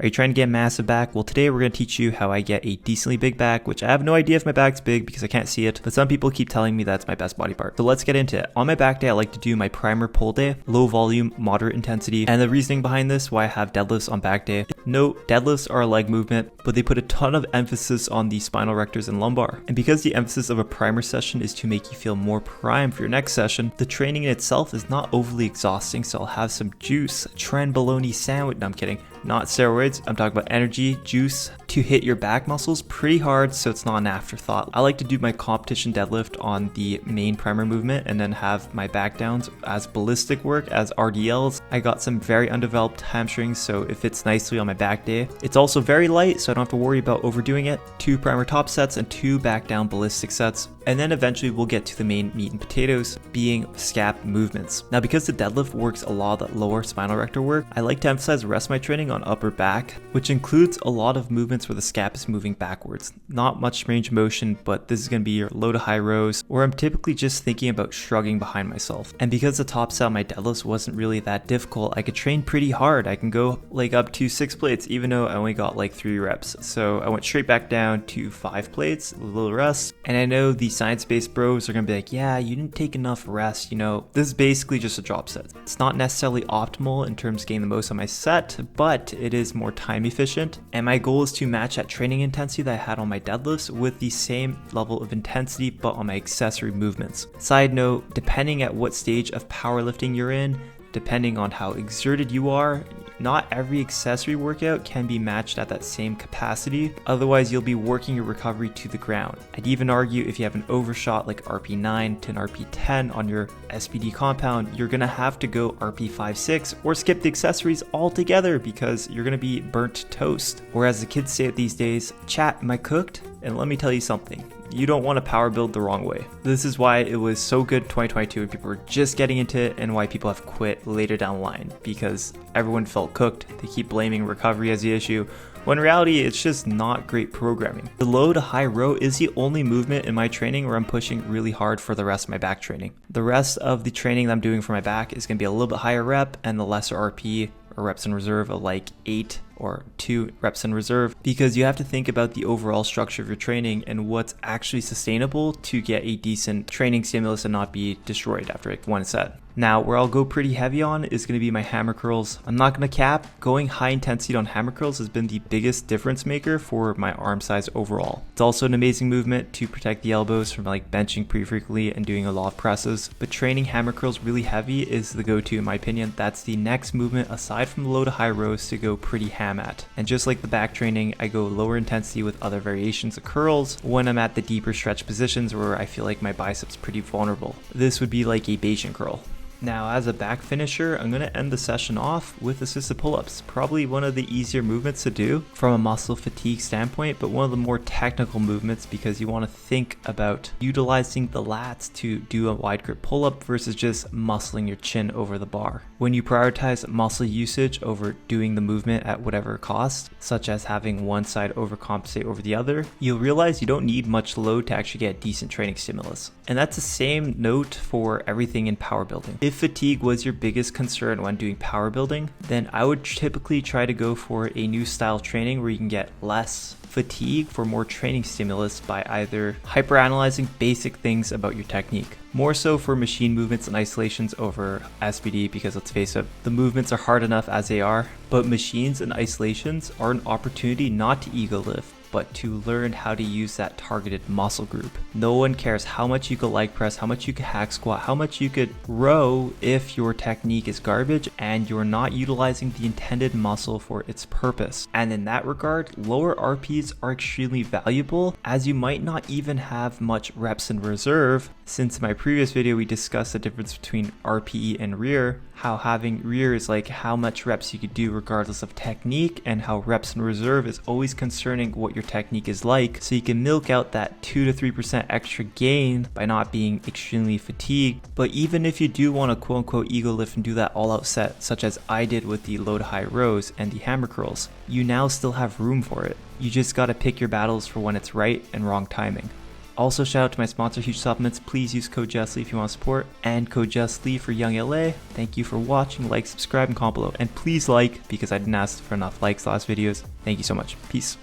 Are you trying to get a massive back? Well, today we're going to teach you how I get a decently big back, which I have no idea if my back's big because I can't see it, but some people keep telling me that's my best body part. So let's get into it. On my back day, I like to do my primer pull day, low volume, moderate intensity. And the reasoning behind this, why I have deadlifts on back day. Note, deadlifts are a leg movement, but they put a ton of emphasis on the spinal rectors and lumbar. And because the emphasis of a primer session is to make you feel more primed for your next session, the training in itself is not overly exhausting, so I'll have some juice, trenbolone sandwich, no I'm kidding, not steroids. I'm talking about energy, juice, to hit your back muscles pretty hard so it's not an afterthought. I like to do my competition deadlift on the main primer movement and then have my back downs as ballistic work, as RDLs. I got some very undeveloped hamstrings, so it fits nicely on my back day. It's also very light, so I don't have to worry about overdoing it. 2 primer top sets and 2 back down ballistic sets. And then eventually we'll get to the main meat and potatoes, being scap movements. Now, because the deadlift works a lot of that lower spinal rector work, I like to emphasize the rest of my training on upper back, which includes a lot of movements where the scap is moving backwards. Not much range of motion, but this is going to be your low to high rows, where I'm typically just thinking about shrugging behind myself. And because the top set of my deadlifts wasn't really that difficult, I could train pretty hard. I can go like up to 6 plates, even though I only got like 3 reps. So I went straight back down to 5 plates, a little rest. And I know the science-based bros are going to be like, yeah, you didn't take enough rest. You know, this is basically just a drop set. It's not necessarily optimal in terms of getting the most on my set, but it is more time efficient. And my goal is to match that training intensity that I had on my deadlifts with the same level of intensity, but on my accessory movements. Side note, depending at what stage of powerlifting you're in, depending on how exerted you are, not every accessory workout can be matched at that same capacity. Otherwise, you'll be working your recovery to the ground. I'd even argue if you have an overshot like RP9 to an RP10 on your SPD compound, you're gonna have to go RP5-6 or skip the accessories altogether because you're gonna be burnt toast. Or as the kids say it these days, chat, am I cooked? And let me tell you something. You don't want to power build the wrong way. This is why it was so good in 2022 when people were just getting into it, and why people have quit later down the line, because everyone felt cooked. They keep blaming recovery as the issue, when in reality it's just not great programming. The low to high row is the only movement in my training where I'm pushing really hard for the rest of my back training. The rest of the training that I'm doing for my back is going to be a little bit higher rep and the lesser RP, or reps in reserve, of like 8 or 2 reps in reserve, because you have to think about the overall structure of your training and what's actually sustainable to get a decent training stimulus and not be destroyed after like 1 set. Now, where I'll go pretty heavy on is going to be my hammer curls. I'm not going to cap. Going high intensity on hammer curls has been the biggest difference maker for my arm size overall. It's also an amazing movement to protect the elbows from like benching pretty frequently and doing a lot of presses. But training hammer curls really heavy is the go-to in my opinion. That's the next movement aside from the low to high rows to go pretty ham at. And just like the back training, I go lower intensity with other variations of curls when I'm at the deeper stretch positions where I feel like my biceps pretty vulnerable. This would be like a Bayesian curl. Now, as a back finisher, I'm going to end the session off with assisted pull-ups. Probably one of the easier movements to do from a muscle fatigue standpoint, but one of the more technical movements because you want to think about utilizing the lats to do a wide grip pull-up versus just muscling your chin over the bar. When you prioritize muscle usage over doing the movement at whatever cost, such as having one side overcompensate over the other, you'll realize you don't need much load to actually get decent training stimulus. And that's the same note for everything in power building. If fatigue was your biggest concern when doing power building, then I would typically try to go for a new style training where you can get less fatigue for more training stimulus by either hyperanalyzing basic things about your technique. More so for machine movements and isolations over SPD, because let's face it, the movements are hard enough as they are, but machines and isolations are an opportunity not to ego lift, but to learn how to use that targeted muscle group. No one cares how much you could leg press, how much you could hack squat, how much you could row if your technique is garbage and you're not utilizing the intended muscle for its purpose. And in that regard, lower RPs are extremely valuable, as you might not even have much reps in reserve. Since in my previous video we discussed the difference between RPE and rear, how having rear is like how much reps you could do regardless of technique, and how reps in reserve is always concerning what your technique is like, so you can milk out that 2 to 3% extra gain by not being extremely fatigued. But even if you do want to quote unquote ego lift and do that all out set, such as I did with the low to high rows and the hammer curls, you now still have room for it. You just got to pick your battles for when it's right and wrong timing. Also, shout out to my sponsor, Huge Supplements. Please use code JUSTLEE if you want support, and code JUSTLEE for YoungLA. Thank you for watching. Like, subscribe, and comment below. And please like, because I didn't ask for enough likes last videos. Thank you so much. Peace.